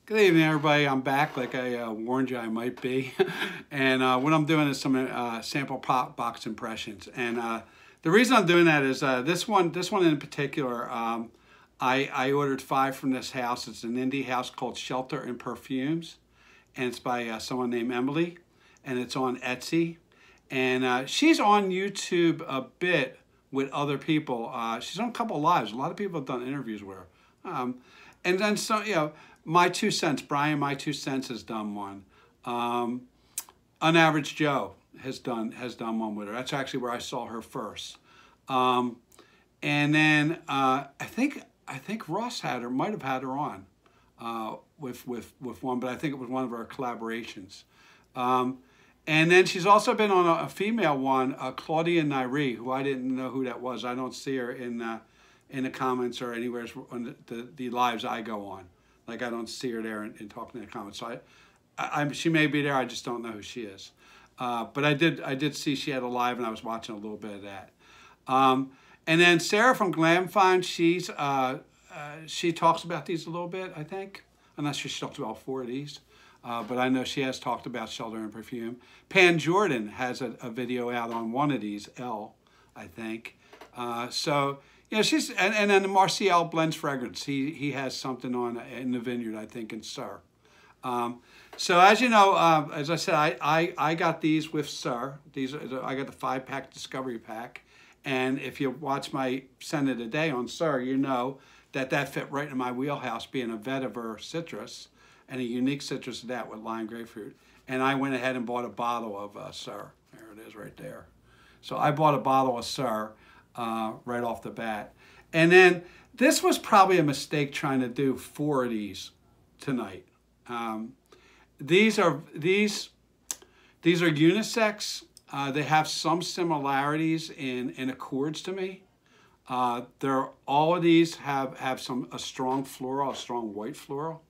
Good evening, everybody. I'm back, like I warned you I might be. And what I'm doing is some sample pop box impressions. And the reason I'm doing that is this one in particular. I ordered 5 from this house. It's an indie house called ShelterinPerfumes, and it's by someone named Emily, and it's on Etsy. And she's on YouTube a bit with other people. She's on a couple of lives. A lot of people have done interviews with her. And then so, you know, My Two Cents, Brian My Two Cents has done one. Unaverage Joe has done one with her. That's actually where I saw her first. And then I think Ross might have had her on with one, but I think it was one of our collaborations. And then she's also been on a female one, Claudia Nairi, who I didn't know who that was. I don't see her in the comments or anywhere on the lives I go on. Like, I don't see her there and talking in the comments. So she may be there. I just don't know who she is. But I did see she had a live, and I was watching a little bit of that. And then Sarah from Glamfine, she talks about these a little bit, I think. I'm not sure she talks about 4 of these. But I know she has talked about ShelterinPerfume. Pan Jordan has a video out on one of these, L, I think. So, you know, and then Marcial Blends Fragrance. He has something on in the Vineyard, I think, in Sir. So as you know, as I said, I got these with Sir. I got the 5-pack Discovery Pack. And if you watch my Scent of the Day on Sir, you know that fit right in my wheelhouse, being a vetiver citrus and a unique citrus of that with lime grapefruit. And I went ahead and bought a bottle of Sir. There it is right there. So I bought a bottle of Sir right off the bat. And then this was probably a mistake trying to do 4 of these tonight. These are unisex. They have some similarities in accords to me. All of these have a strong floral, a strong white floral.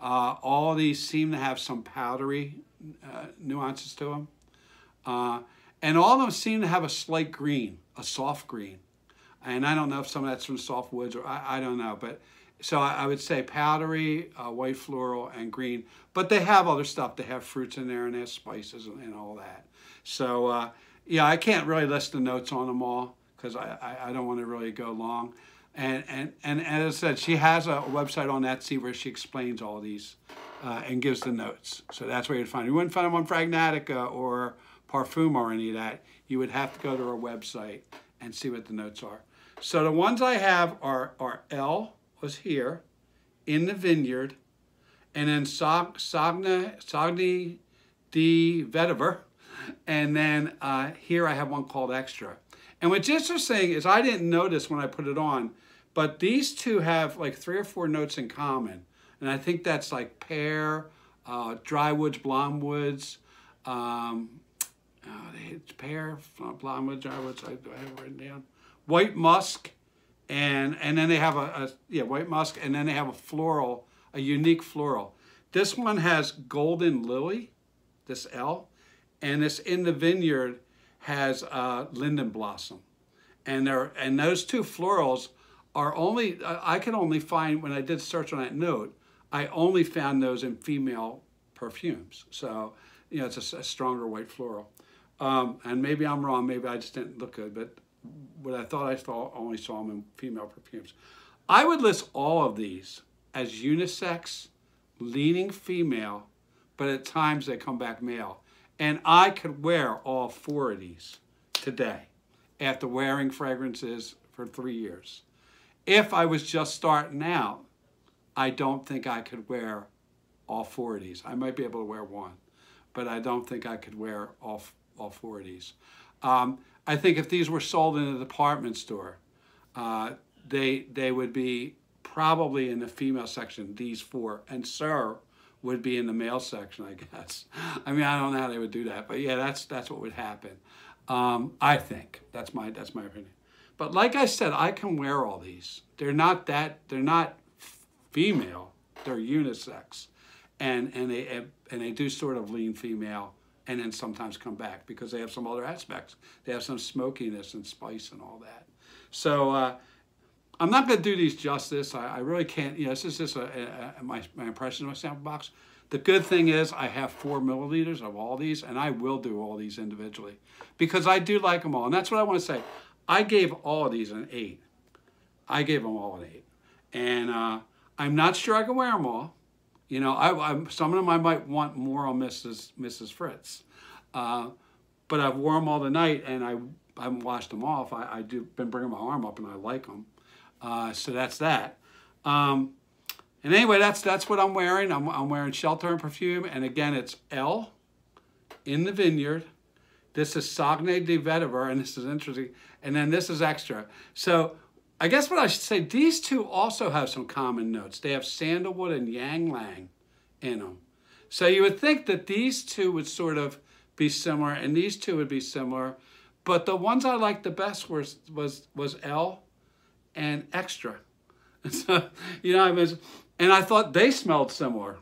All of these seem to have some powdery nuances to them. And all of them seem to have a slight green, a soft green. And I don't know if some of that's from soft woods, or I don't know. But so I would say powdery, white floral, and green. But they have other stuff. They have fruits in there, and they have spices and all that. So yeah, I can't really list the notes on them all because I don't want to really go long. And as I said, she has a website on Etsy where she explains all these and gives the notes. So that's where you'd find it. You wouldn't find them on Fragnatica or Parfum or any of that. You would have to go to her website and see what the notes are. So the ones I have are L was here in the Vineyard, and then Sogni Di Vetiver, and then here I have one called Extra. And what's interesting is I didn't notice when I put it on, but these two have like 3 or 4 notes in common. And I think that's like pear, dry woods, blonde woods, pear, blonde woods, dry woods, I have it written down. White musk, and then they have white musk, and then they have a floral, a unique floral. This one has golden lily, this L, and this in the Vineyard has Linden blossom. And those 2 florals are only, I could only find, when I did search on that note, I only found those in female perfumes. So, you know, it's a stronger white floral. And maybe I'm wrong, maybe I just didn't look good, but what I only saw them in female perfumes. I would list all of these as unisex, leaning female, but at times they come back male. And I could wear all 4 of these today after wearing fragrances for 3 years. If I was just starting out, I don't think I could wear all 4 of these. I might be able to wear one, but I don't think I could wear all 4 of these. I think if these were sold in a department store, they would be probably in the female section, these 4, and Sir would be in the male section, I guess. I mean, I don't know how they would do that, but yeah, that's what would happen. I think that's my opinion. But like I said, I can wear all these. They're not female. They're unisex, and they do sort of lean female, and then sometimes come back because they have some other aspects. They have some smokiness and spice and all that. So I'm not going to do these justice. I really can't. This is just my impression of my sample box. The good thing is I have 4 milliliters of all these, and I will do all these individually because I do like them all. And that's what I want to say. I gave all of these an 8. I gave them all an 8. And I'm not sure I can wear them all. Some of them I might want more on Mrs. Fritz. But I've worn them all tonight, and I haven't washed them off. Been bringing my arm up, and I like them. So that's that. And anyway, that's what I'm wearing. I'm wearing ShelterinPerfume, and again, it's L in the Vineyard. This is Sogni Di Vetiver, and this is interesting. And then this is extra. So I guess what I should say, these two also have some common notes. They have sandalwood and ylang ylang in them. So you would think that these two would sort of be similar, and these two would be similar. But the ones I liked the best was L and extra. So, and I thought they smelled similar.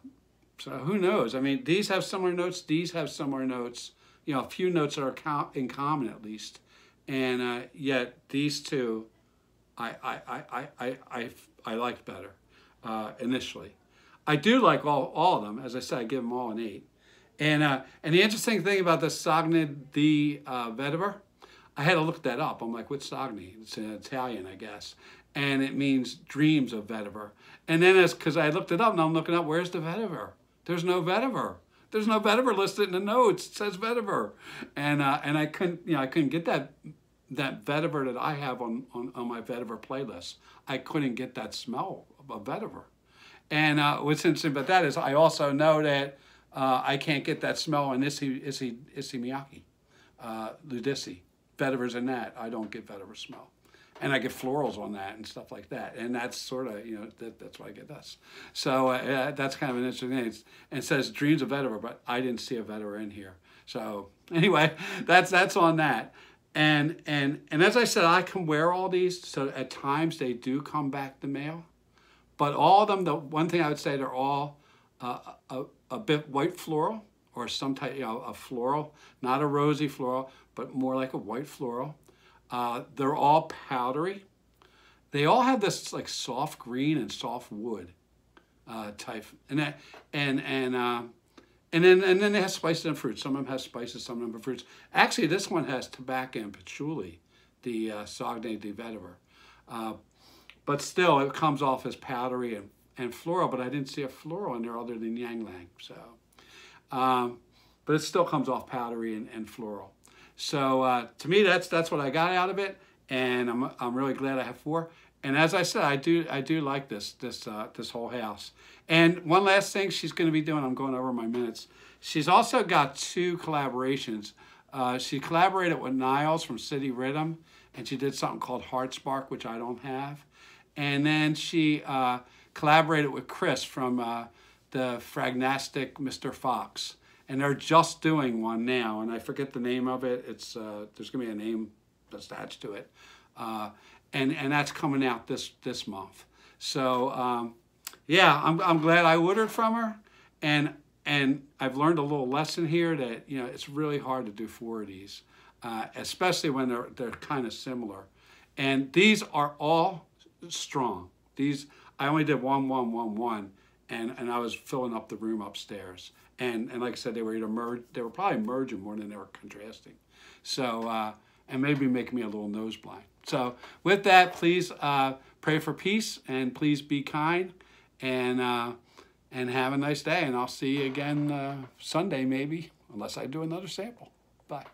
So who knows? I mean, these have similar notes. These have similar notes. A few notes are in common at least. And yet these two, I liked better initially. I do like all of them. As I said, I give them all an 8. And the interesting thing about the Sogni Di Vetiver, I had to look that up. I'm like, what's Sogni? It's in Italian, I guess. And it means dreams of vetiver. And then because I looked it up, and I'm looking up, where's the vetiver? There's no vetiver. There's no vetiver listed in the notes. It says vetiver. And I couldn't get that vetiver that I have on my vetiver playlist. I couldn't get that smell of vetiver. And what's interesting about that is I also know that I can't get that smell in Issey Miyake, Ludisi. Vetiver's in that. I don't get vetiver smell. And I get florals on that and stuff like that. And that's sort of, that's why I get this. So that's kind of an interesting thing. And it says dreams of vetiver, but I didn't see a vetiver in here. So anyway, that's on that. And as I said, I can wear all these. So at times they do come back the mail. But all of them, the one thing I would say, they're all a bit white floral or some type, a floral, not a rosy floral, but more like a white floral. They're all powdery. They all have this like soft green and soft wood type, and then they have spices and fruits. Some of them have spices, some of them have fruits. Actually, this one has tobacco and patchouli, the Sogni Di Vetiver. But still, it comes off as powdery and floral. But I didn't see a floral in there other than ylang ylang. So, but it still comes off powdery and floral. So to me, that's what I got out of it, and I'm really glad I have 4. And as I said, I do like this whole house. And one last thing she's going to be doing, I'm going over my minutes. She's also got 2 collaborations. She collaborated with Niles from City Rhythm, and she did something called Heart Spark, which I don't have. And then she collaborated with Chris from the Fragnastic Mr. Fox. And they're just doing one now, and I forget the name of it. It's there's gonna be a name attached to it, and that's coming out this month. So yeah, I'm glad I ordered from her, and I've learned a little lesson here that it's really hard to do 4 of these, especially when they're kind of similar. And these are all strong. These I only did 1, 1, 1, 1, and I was filling up the room upstairs. And like I said, they were probably merging more than they were contrasting. So, and maybe making me a little nose blind. So with that, please pray for peace, and please be kind, and have a nice day. And I'll see you again Sunday maybe, unless I do another sample. Bye.